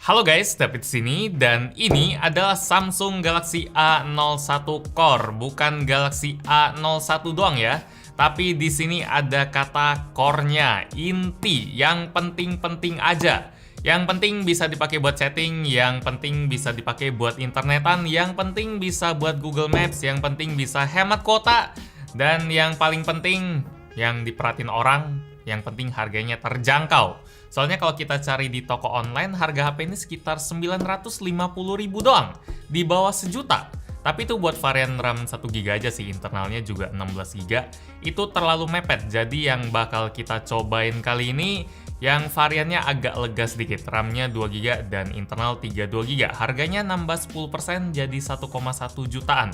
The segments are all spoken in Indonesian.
Halo guys, David sini dan ini adalah Samsung Galaxy A01 Core, bukan Galaxy A01 doang ya. Tapi di sini ada kata core-nya, inti, yang penting-penting aja. Yang penting bisa dipakai buat chatting, yang penting bisa dipakai buat internetan, yang penting bisa buat Google Maps, yang penting bisa hemat kuota, dan yang paling penting yang diperhatiin orang, yang penting harganya terjangkau. Soalnya kalau kita cari di toko online, harga HP ini sekitar 950.000 doang, di bawah sejuta. Tapi itu buat varian RAM 1GB aja sih, internalnya juga 16GB. Itu terlalu mepet, jadi yang bakal kita cobain kali ini yang variannya agak lega sedikit, RAM-nya 2GB dan internal 32GB. Harganya nambah 10% jadi 1,1 jutaan.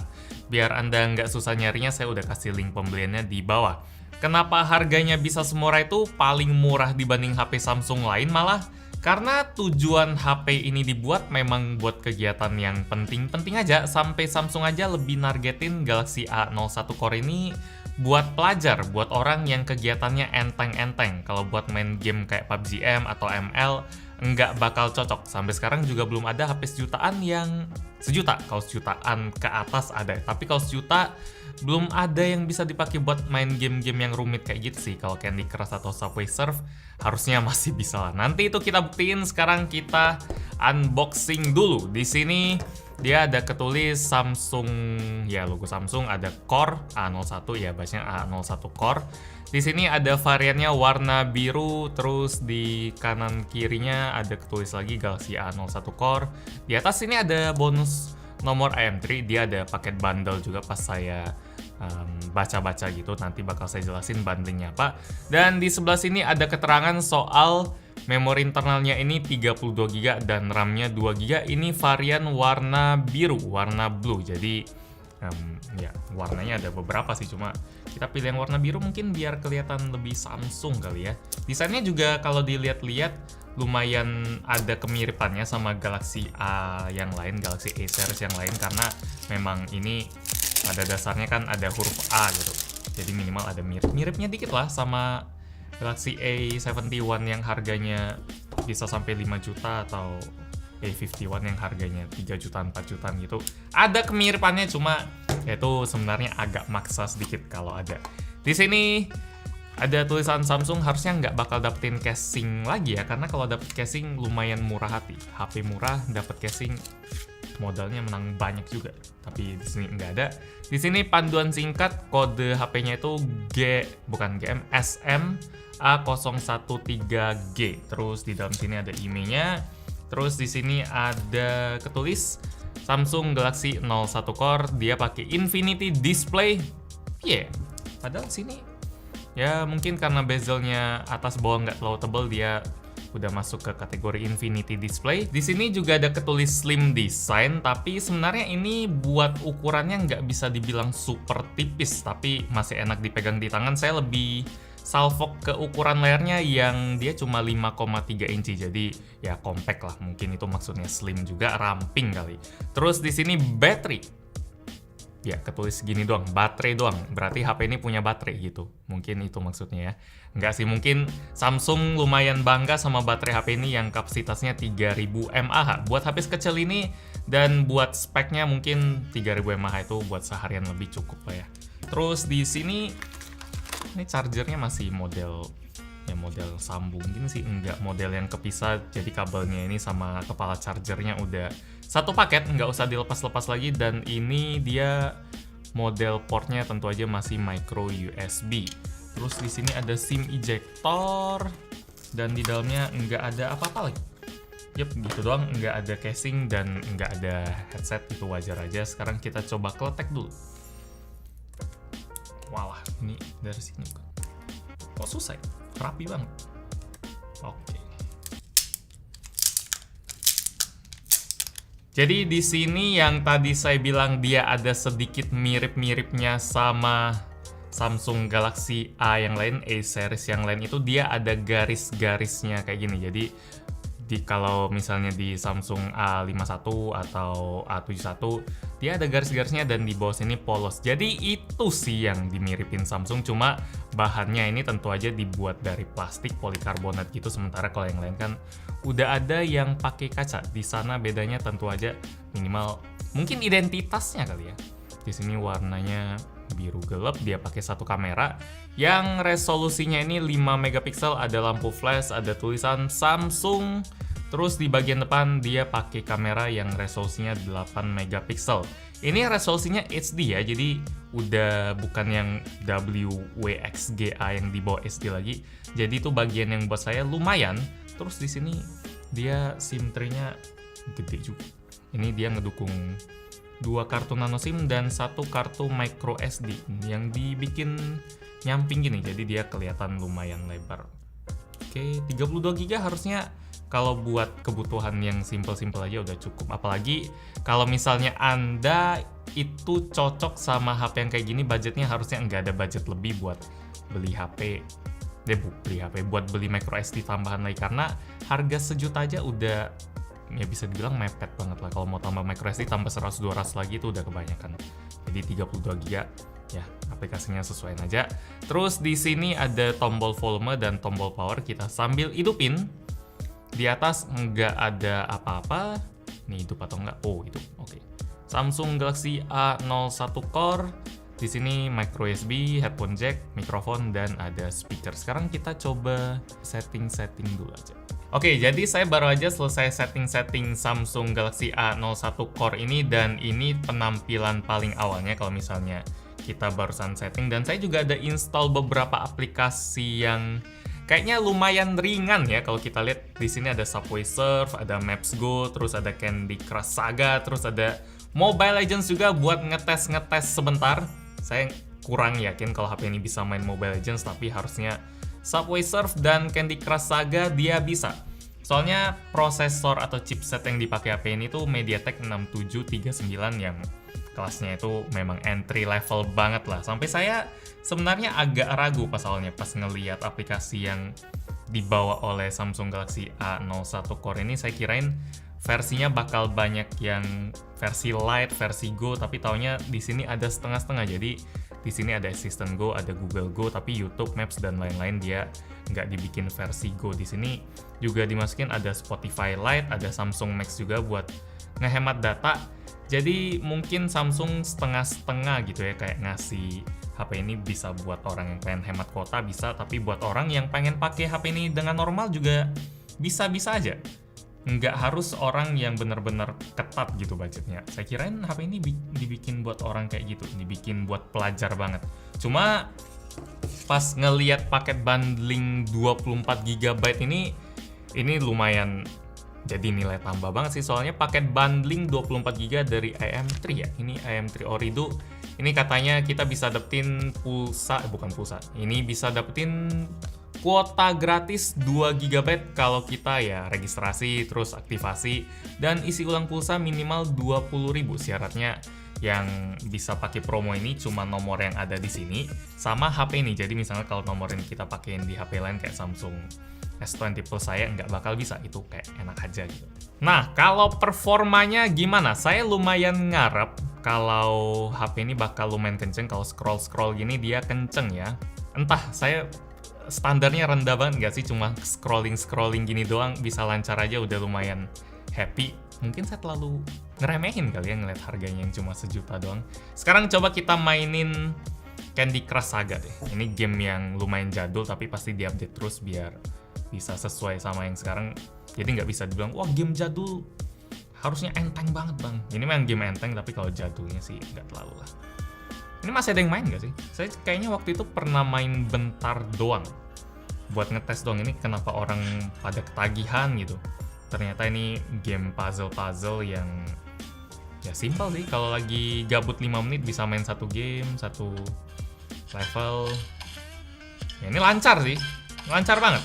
Biar Anda nggak susah nyarinya, saya udah kasih link pembeliannya di bawah. Kenapa harganya bisa semurah itu, paling murah dibanding HP Samsung lain malah? Karena tujuan HP ini dibuat memang buat kegiatan yang penting-penting aja. Sampai Samsung aja lebih nargetin Galaxy A01 Core ini buat pelajar, buat orang yang kegiatannya enteng-enteng. Kalau buat main game kayak PUBG M atau ML, nggak bakal cocok. Sampai sekarang juga belum ada HP sejutaan yang sejuta. Kalau sejutaan ke atas ada, tapi kalau sejuta belum ada yang bisa dipakai buat main game-game yang rumit kayak gitu sih. Kalau Candy Crush atau Subway Surf harusnya masih bisa lah. Nanti itu kita buktiin. Sekarang kita unboxing dulu. Di sini dia ada ketulis Samsung, ya logo Samsung, ada Core A01 ya, bahasanya A01 Core. Di sini ada variannya warna biru, terus di kanan kirinya ada ketulis lagi Galaxy A01 Core. Di atas ini ada bonus nomor IM3, dia ada paket bundle juga pas saya baca-baca gitu, nanti bakal saya jelasin bundlingnya apa. Dan di sebelah sini ada keterangan soal memori internalnya ini 32GB dan RAM-nya 2GB. Ini varian warna biru, warna blue. Jadi ya warnanya ada beberapa sih, cuma kita pilih yang warna biru mungkin biar kelihatan lebih Samsung kali ya. Desainnya juga kalau dilihat-lihat lumayan ada kemiripannya sama Galaxy A yang lain, Galaxy A series yang lain, karena memang ini pada dasarnya kan ada huruf A gitu. Jadi minimal ada mirip-miripnya dikit lah sama Galaxy A71 yang harganya bisa sampai 5 juta atau A51 yang harganya 3 jutaan, 4 jutaan gitu. Ada kemiripannya, cuma itu sebenarnya agak maksa sedikit kalau ada. Di sini ada tulisan Samsung, harusnya nggak bakal dapetin casing lagi ya, karena kalau dapet casing lumayan murah hati. HP murah dapet casing, modalnya menang banyak juga. Tapi di sini nggak ada. Di sini panduan singkat, kode HP-nya itu bukan GM, SM A013G. Terus di dalam sini ada emailnya. Terus di sini ada ketulis Samsung Galaxy 01 Core, dia pakai Infinity Display. Padahal sini ya mungkin karena bezelnya atas bawah nggak terlalu tebal, dia udah masuk ke kategori Infinity Display. Di sini juga ada ketulis Slim Design, tapi sebenarnya ini buat ukurannya nggak bisa dibilang super tipis, tapi masih enak dipegang di tangan. Saya lebih salfok ke ukuran layarnya yang dia cuma 5,3 inci, jadi ya compact lah. Mungkin itu maksudnya slim juga, ramping kali. Terus di sini baterai. Ya, ketulis gini doang, baterai doang. Berarti HP ini punya baterai gitu. Mungkin itu maksudnya ya. Nggak sih, mungkin Samsung lumayan bangga sama baterai HP ini yang kapasitasnya 3000 mAh. Buat HP sekecil ini dan buat speknya mungkin 3000 mAh itu buat seharian lebih cukup lah ya. Terus di sini ini chargernya masih model sambung gini sih, enggak model yang kepisah, jadi kabelnya ini sama kepala chargernya udah satu paket, nggak usah dilepas-lepas lagi. Dan ini dia model portnya tentu aja masih micro USB. Terus di sini ada SIM ejector dan di dalamnya nggak ada apa-apa lagi. Yep, gitu doang, nggak ada casing dan nggak ada headset, itu wajar aja. Sekarang kita coba kletek dulu. Walah, ini dari sini kok susah ya? Rapi banget. Oke. Jadi di sini yang tadi saya bilang dia ada sedikit mirip-miripnya sama Samsung Galaxy A yang lain, A series yang lain, itu dia ada garis-garisnya kayak gini. Jadi Kalau misalnya di Samsung A51 atau A71 dia ada garis-garisnya dan di bawah sini polos. Jadi itu sih yang dimiripin Samsung, cuma bahannya ini tentu aja dibuat dari plastik polikarbonat gitu, sementara kalau yang lain kan udah ada yang pakai kaca. Di sana bedanya tentu aja minimal mungkin identitasnya kali ya. Di sini warnanya biru gelap, dia pakai satu kamera yang resolusinya ini 5 megapiksel, ada lampu flash, ada tulisan Samsung. Terus di bagian depan dia pakai kamera yang resolusinya 8 megapiksel. Ini resolusinya HD ya, jadi udah bukan yang WXGA yang di bawah HD lagi. Jadi itu bagian yang buat saya lumayan. Terus di sini dia SIM tray-nya gede juga. Ini dia ngedukung 2 kartu nano SIM dan 1 kartu micro SD yang dibikin nyamping gini, jadi dia kelihatan lumayan lebar. Oke, 32 GB harusnya kalau buat kebutuhan yang simple-simple aja udah cukup. Apalagi kalau misalnya Anda itu cocok sama HP yang kayak gini, budgetnya harusnya nggak ada budget lebih buat beli HP. Buat beli micro SD tambahan lagi, karena harga sejuta aja udah ya bisa dibilang mepet banget lah. Kalau mau tambah micro SD tambah 100-200 lagi itu udah kebanyakan. Jadi 32 GB ya, aplikasinya sesuaiin aja. Terus di sini ada tombol volume dan tombol power, kita sambil hidupin. Di atas nggak ada apa-apa. Nih hidup atau nggak? Oh, hidup. Oke. Samsung Galaxy A01 Core. Di sini micro USB, headphone jack, mikrofon, dan ada speaker. Sekarang kita coba setting-setting dulu aja. Oke, jadi saya baru aja selesai setting-setting Samsung Galaxy A01 Core ini, dan ini penampilan paling awalnya kalau misalnya kita barusan setting. Dan saya juga ada install beberapa aplikasi yang kayaknya lumayan ringan ya. Kalau kita lihat di sini ada Subway Surf, ada Maps Go, terus ada Candy Crush Saga, terus ada Mobile Legends juga buat ngetes sebentar. Saya kurang yakin kalau HP ini bisa main Mobile Legends, tapi harusnya Subway Surf dan Candy Crush Saga dia bisa. Soalnya prosesor atau chipset yang dipakai HP ini tuh MediaTek 6739 yang kelasnya itu memang entry level banget lah. Sampai saya sebenarnya agak ragu pas awalnya pas ngeliat aplikasi yang dibawa oleh Samsung Galaxy A01 Core ini. Saya kirain versinya bakal banyak yang versi Lite, versi Go, tapi taunya di sini ada setengah-setengah. Jadi di sini ada Assistant Go, ada Google Go, tapi YouTube, Maps, dan lain-lain dia nggak dibikin versi Go. Di sini juga dimasukin ada Spotify Lite, ada Samsung Max juga buat ngehemat data. Jadi mungkin Samsung setengah-setengah gitu ya, kayak ngasih HP ini bisa buat orang yang pengen hemat kuota bisa, tapi buat orang yang pengen pakai HP ini dengan normal juga bisa-bisa aja. Nggak harus orang yang bener-bener ketat gitu budgetnya. Saya kirain HP ini dibikin buat orang kayak gitu, dibikin buat pelajar banget. Cuma pas ngeliat paket bundling 24 GB ini lumayan jadi nilai tambah banget sih. Soalnya paket bundling 24 GB dari IM3 ya. Ini IM3 Ooredoo. Ini katanya kita bisa dapetin bukan pulsa. Ini bisa dapetin kuota gratis 2 GB kalau kita ya registrasi terus aktivasi, dan isi ulang pulsa minimal 20.000. Syaratnya yang bisa pakai promo ini cuma nomor yang ada di sini sama HP ini. Jadi misalnya kalau nomor yang kita pakein di HP lain kayak Samsung S20 Plus saya nggak bakal bisa, itu kayak enak aja gitu. Nah, kalau performanya gimana? Saya lumayan ngarep kalau HP ini bakal lumayan kenceng. Kalau scroll gini dia kenceng ya. Entah saya standarnya rendah banget nggak sih, cuma scrolling gini doang bisa lancar aja udah lumayan happy. Mungkin saya terlalu ngeremehin kali ya ngeliat harganya yang cuma sejuta doang. Sekarang coba kita mainin Candy Crush Saga deh. Ini game yang lumayan jadul tapi pasti diupdate terus biar bisa sesuai sama yang sekarang. Jadi nggak bisa dibilang wah game jadul harusnya enteng banget bang. Ini memang game enteng tapi kalau jadulnya sih nggak terlalu lah. Ini masih ada yang main gak sih? Saya kayaknya waktu itu pernah main bentar doang. Buat ngetes doang, ini kenapa orang pada ketagihan gitu. Ternyata ini game puzzle yang ya simpel sih. Kalau lagi gabut 5 menit bisa main satu game, satu level. Ya ini lancar sih, lancar banget.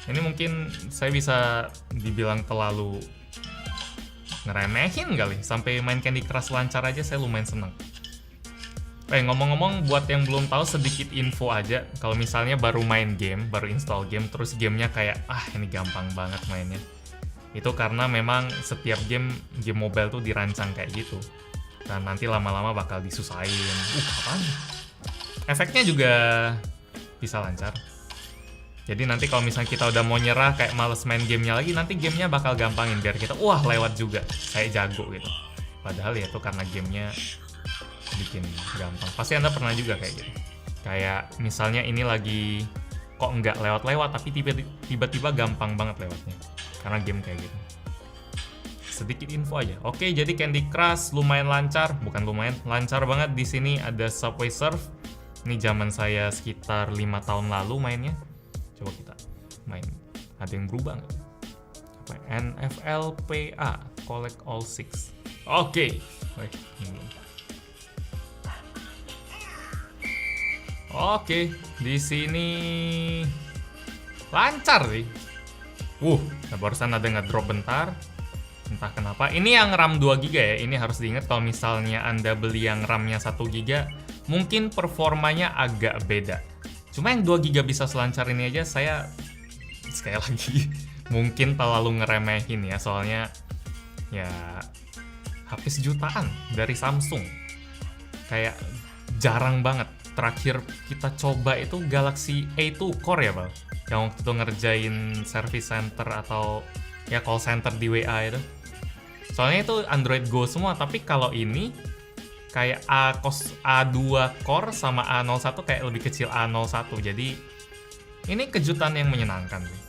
Ini mungkin saya bisa dibilang terlalu ngeremehin kali. Sampai main Candy Crush lancar aja saya lumayan seneng. Ngomong-ngomong buat yang belum tahu sedikit info aja. Kalau misalnya baru main game, baru install game, terus gamenya kayak ini gampang banget mainnya. Itu karena memang setiap game mobile tuh dirancang kayak gitu. Dan nanti lama-lama bakal disusahin. Apaan? Efeknya juga bisa lancar. Jadi nanti kalau misalnya kita udah mau nyerah, kayak males main gamenya lagi, nanti gamenya bakal gampangin biar kita, wah lewat juga, kayak jago gitu. Padahal ya itu karena gamenya bikin gampang. Pasti Anda pernah juga kayak gitu. Kayak misalnya ini lagi kok nggak lewat-lewat, tapi tiba-tiba gampang banget lewatnya. Karena game kayak gitu. Sedikit info aja. Oke, jadi Candy Crush lumayan lancar, bukan lumayan, lancar banget. Di sini ada Subway Surf. Ini zaman saya sekitar 5 tahun lalu mainnya. Coba kita main. Ada yang berubah nggak? NFL PA Collect All Six. Oke. Oke, di sini lancar sih. Barusan ada ngedrop bentar. Entah kenapa. Ini yang RAM 2 GB ya. Ini harus diingat kalau misalnya Anda beli yang RAM-nya 1 GB, mungkin performanya agak beda. Cuma yang 2 GB bisa selancar ini aja, saya sekali lagi mungkin terlalu ngeremehin ya. Soalnya ya HP sejutaan dari Samsung. Kayak jarang banget. Terakhir kita coba itu Galaxy A2 Core ya, Bang? Yang waktu itu ngerjain service center atau ya call center di WA itu. Soalnya itu Android Go semua, tapi kalau ini kayak A2 Core sama A01 kayak lebih kecil A01. Jadi ini kejutan yang menyenangkan sih.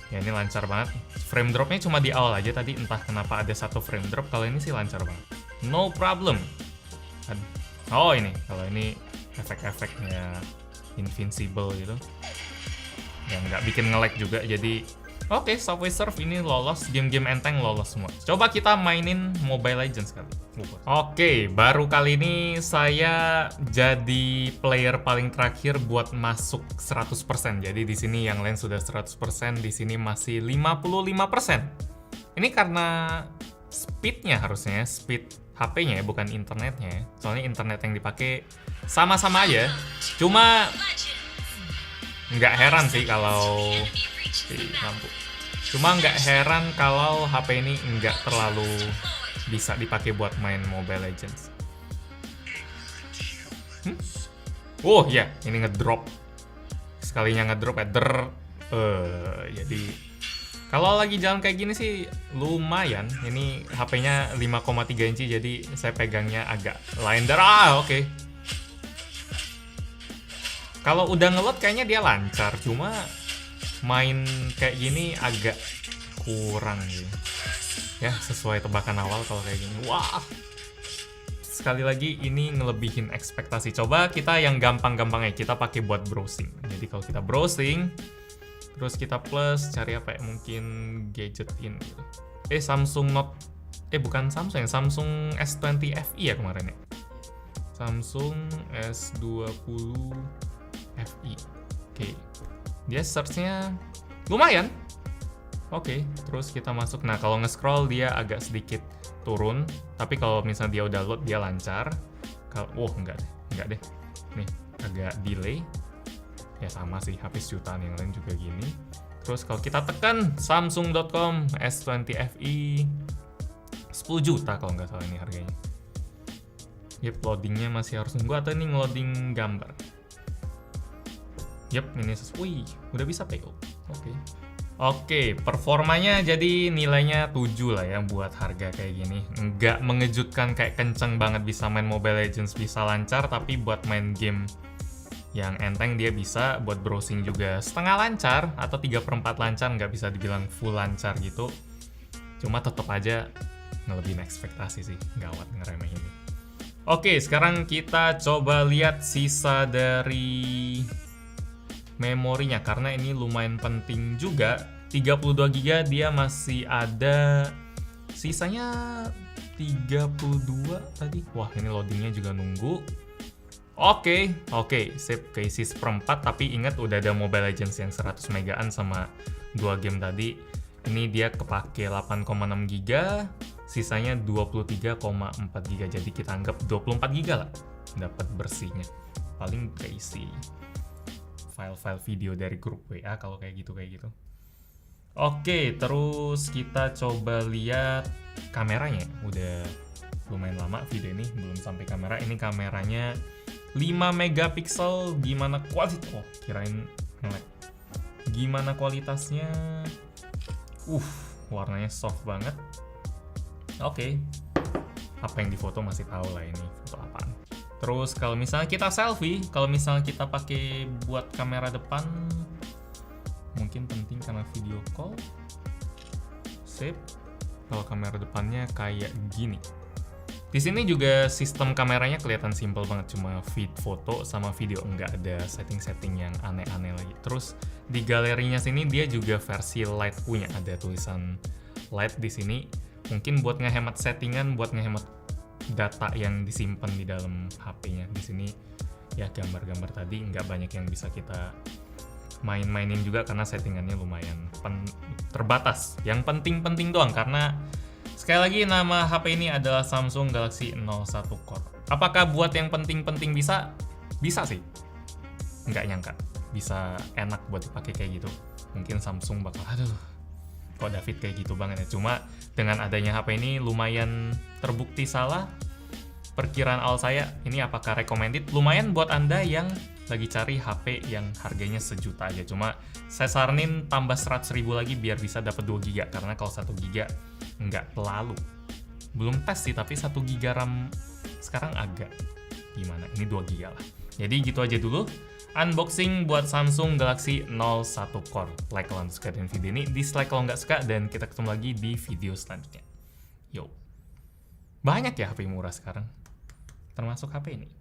Ya ini lancar banget. Frame dropnya cuma di awal aja tadi, entah kenapa ada satu frame drop. Kalau ini sih lancar banget. No problem. Oh ini, kalau ini efek-efeknya invincible gitu. Yang nggak bikin nge-lag juga, jadi oke, Subway Surf ini lolos, game-game enteng lolos semua. Coba kita mainin Mobile Legends kali. Oke, baru kali ini saya jadi player paling terakhir buat masuk 100%. Jadi di sini yang lain sudah 100%, di sini masih 55%. Ini karena speednya harusnya, speed HP-nya ya, bukan internetnya ya. Soalnya internet yang dipakai sama-sama aja. Cuma nggak heran sih kalau nggak heran kalau HP ini nggak terlalu bisa dipakai buat main Mobile Legends. Oh ya, ini ngedrop. Sekalinya ngedrop ya, jadi kalau lagi jalan kayak gini sih lumayan. Ini HP-nya 5,3 inci, jadi saya pegangnya agak lain darah. Oke. Kalau udah ngeload kayaknya dia lancar, cuma main kayak gini agak kurang gitu. Ya, sesuai tebakan awal kalau kayak gini. Wah. Sekali lagi ini ngelebihin ekspektasi. Coba kita yang gampang-gampangnya kita pakai buat browsing. Jadi kalau kita browsing, terus kita plus cari apa ya? Mungkin gadget in gitu. Samsung Note bukan Samsung ya, Samsung S20 FE ya kemarin ya. Samsung S20 FE. Oke. Dia search-nya lumayan. Oke, terus kita masuk. Nah, kalau nge-scroll dia agak sedikit turun, tapi kalau misalnya dia udah load dia lancar. Kalau enggak deh. Nih, agak delay. Ya sama sih, habis jutaan yang lain juga gini. Terus kalau kita tekan samsung.com S20 FE 10 juta kalau nggak salah ini harganya. Yep, loadingnya masih harus nunggu atau ini ngeloading gambar. Yep, ini wih, udah bisa PO. Oke, performanya jadi nilainya 7 lah ya buat harga kayak gini. Nggak mengejutkan kayak kenceng banget bisa main Mobile Legends, bisa lancar, tapi buat main game yang enteng dia bisa, buat browsing juga setengah lancar atau 3/4 lancar, nggak bisa dibilang full lancar gitu. Cuma tetap aja ngelebihin ekspektasi sih, gawat ngeremehin ini. Oke, sekarang kita coba lihat sisa dari memorinya, karena ini lumayan penting juga. 32 GB dia masih ada, sisanya 32 tadi. Wah, ini loadingnya juga nunggu. Oke, sip, keisi 1/4, tapi ingat udah ada Mobile Legends yang 100 megaan sama 2 game tadi. Ini dia kepake 8,6 GB, sisanya 23,4 GB. Jadi kita anggap 24 GB lah dapat bersihnya. Paling keisi file-file video dari grup WA kalau kayak gitu. Oke, terus kita coba lihat kameranya. Udah lumayan lama video ini, belum sampai kamera. Ini kameranya 5 megapiksel. Gimana kualitas? Oh, kirain nge-lag. Gimana kualitasnya? Warnanya soft banget. Oke. Apa yang difoto masih tahu lah ini foto apaan. Terus kalau misalnya kita selfie, kalau misalnya kita pakai buat kamera depan, mungkin penting karena video call. Sip. Kalau kamera depannya kayak gini. Di sini juga sistem kameranya kelihatan simple banget, cuma feed foto sama video, nggak ada setting-setting yang aneh-aneh lagi. Terus di galerinya sini dia juga versi light punya, ada tulisan light di sini. Mungkin buat ngehemat settingan, buat ngehemat data yang disimpan di dalam HP-nya. Di sini ya gambar-gambar tadi nggak banyak yang bisa kita main-mainin juga karena settingannya lumayan terbatas. Yang penting-penting doang karena sekali lagi nama HP ini adalah Samsung Galaxy A01 Core. Apakah buat yang penting-penting bisa? Bisa sih. Nggak nyangka bisa enak buat dipakai kayak gitu. Mungkin Samsung bakal kok David kayak gitu banget ya. Cuma dengan adanya HP ini lumayan terbukti salah. Perkiraan awal saya, ini apakah recommended? Lumayan buat Anda yang lagi cari HP yang harganya sejuta aja. Cuma saya saranin tambah 100.000 lagi biar bisa dapat 2 GB. Karena kalau 1 GB nggak terlalu. Belum tes sih, tapi 1 GB RAM sekarang agak gimana. Ini 2 GB lah. Jadi gitu aja dulu. Unboxing buat Samsung Galaxy A01 Core. Like kalau anda suka dengan video ini, dislike kalau nggak suka, dan kita ketemu lagi di video selanjutnya. Yo. Banyak ya HP murah sekarang. Termasuk HP ini.